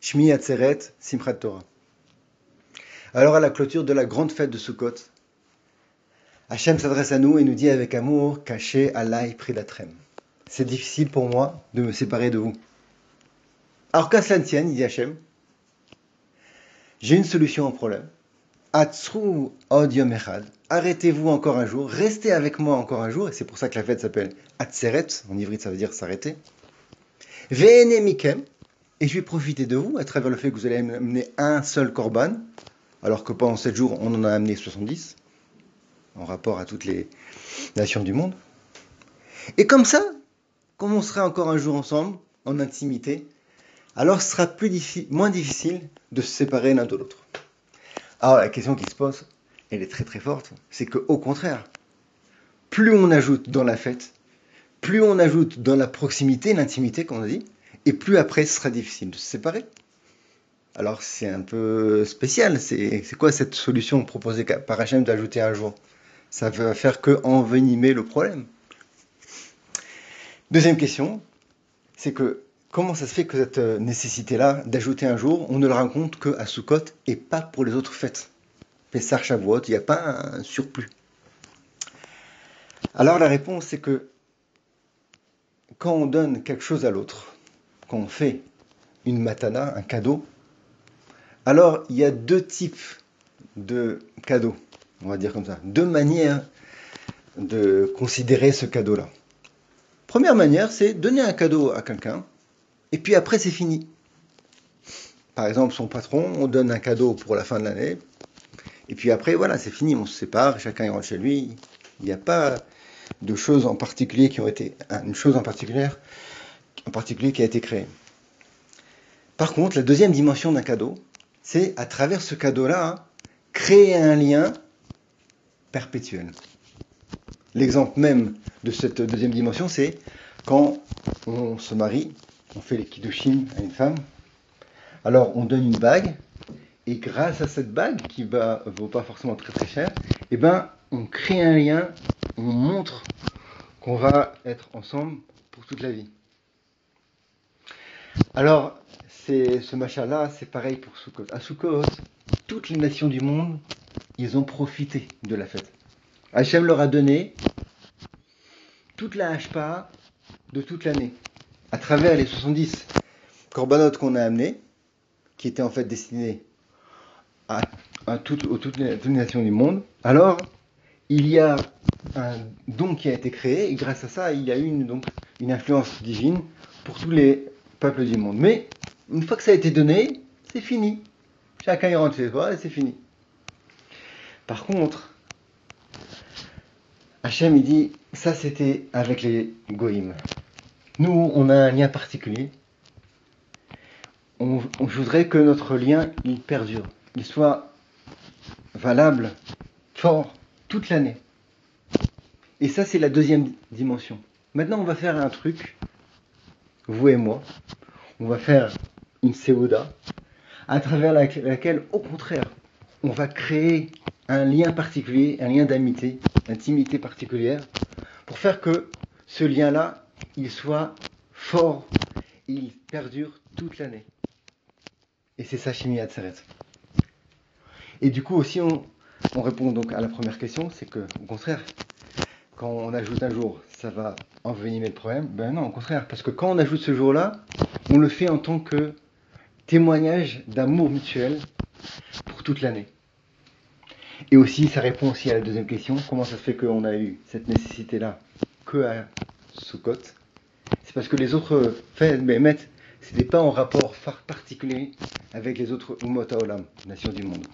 Shmi Atzeret, Simchat Torah. Alors à la clôture de la grande fête de Sukkot, Hachem s'adresse à nous et nous dit avec amour, caché Alai Pridatrem. C'est difficile pour moi de me séparer de vous. Alors qu'à cela ne tienne, dit Hachem, j'ai une solution au problème. Atzru od yom echad. Arrêtez-vous encore un jour, restez avec moi encore un jour, et c'est pour ça que la fête s'appelle Atzeret, en ivrite ça veut dire s'arrêter. Ve'ene mikem, et je vais profiter de vous à travers le fait que vous allez amener un seul korban, alors que pendant 7 jours on en a amené 70, en rapport à toutes les nations du monde. Et comme on sera encore un jour ensemble, en intimité, alors ce sera moins difficile de se séparer l'un de l'autre. Alors la question qui se pose, elle est très très forte, c'est qu'au contraire, plus on ajoute dans la fête, plus on ajoute dans la proximité, l'intimité comme on a dit, et plus après ce sera difficile de se séparer. Alors c'est un peu spécial, c'est quoi cette solution proposée par Hachem d'ajouter un jour? Ça va faire que envenimer le problème. Deuxième question, c'est que comment ça se fait que cette nécessité-là d'ajouter un jour, on ne le rencontre qu'à Sukkot et pas pour les autres fêtes? Pessah, Shavuot, il n'y a pas un surplus. Alors la réponse, c'est que quand on donne quelque chose à l'autre, quand on fait une matana, un cadeau, alors il y a deux types de cadeaux, on va dire comme ça, deux manières de considérer ce cadeau-là. Première manière, c'est donner un cadeau à quelqu'un, et puis après c'est fini. Par exemple, son patron, on donne un cadeau pour la fin de l'année, et puis après, voilà, c'est fini, on se sépare, chacun rentre chez lui. Il n'y a pas de choses en particulier une chose en particulier qui a été créée. Par contre, la deuxième dimension d'un cadeau, c'est à travers ce cadeau-là, créer un lien perpétuel. L'exemple même de cette deuxième dimension, c'est quand on se marie, on fait les kiddushin à une femme, alors on donne une bague, et grâce à cette bague, qui vaut pas forcément très très cher, on crée un lien, on montre qu'on va être ensemble pour toute la vie. Alors, ce machin-là, c'est pareil pour Sukkot. À Sukkot, toutes les nations du monde, ils ont profité de la fête. Hachem leur a donné toute la hashpa de toute l'année, à travers les 70 korbanot qu'on a amenés, qui étaient en fait destinés à toutes les nations du monde. Alors, il y a un don qui a été créé, et grâce à ça, il y a eu une influence divine pour tous les peuples du monde. Mais, une fois que ça a été donné, c'est fini. Chacun y rentre chez soi et c'est fini. Par contre, Hachem, il dit, ça c'était avec les goïms. Nous, on a un lien particulier. Je voudrais que notre lien, il perdure. Il soit valable, fort, toute l'année. Et ça, c'est la deuxième dimension. Maintenant, on va faire un truc, vous et moi. On va faire une séouda, à travers laquelle, au contraire, on va créer un lien particulier, un lien d'amitié, d'intimité particulière, pour faire que ce lien-là, il soit fort, il perdure toute l'année. Et c'est ça, Shmi Atzeret. Et du coup aussi, on répond donc à la première question, c'est que, au contraire, quand on ajoute un jour, ça va envenimer le problème. Ben non, au contraire, parce que quand on ajoute ce jour-là, on le fait en tant que témoignage d'amour mutuel pour toute l'année. Et aussi, ça répond aussi à la deuxième question, comment ça se fait qu'on a eu cette nécessité-là que à Sukkot? C'est parce que les autres fêtes, c'était pas en rapport particulier avec les autres Umot HaOlam, nations du monde.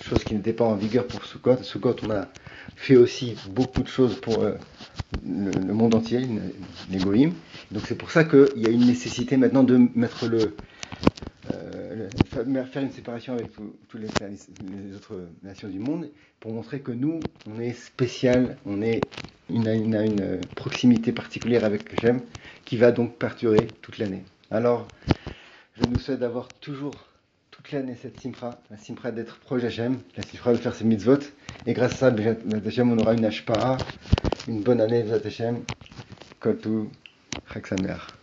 Chose qui n'était pas en vigueur pour Sukkot. Sukkot, on a fait aussi beaucoup de choses pour le monde entier, les Goïm. Donc c'est pour ça qu'il y a une nécessité maintenant de mettre faire une séparation avec toutes les autres nations du monde pour montrer que nous, on est spécial, on a une proximité particulière avec Hachem qui va donc perdurer toute l'année. Alors, je nous souhaite d'avoir toujours toute l'année cette simcha, la simcha d'être proche d'Hachem, la simcha de faire ses mitzvot, et grâce à ça, Hachem, on aura une hashpa'a, une bonne année, Hachem, Kol Tuv, Chag Sameach.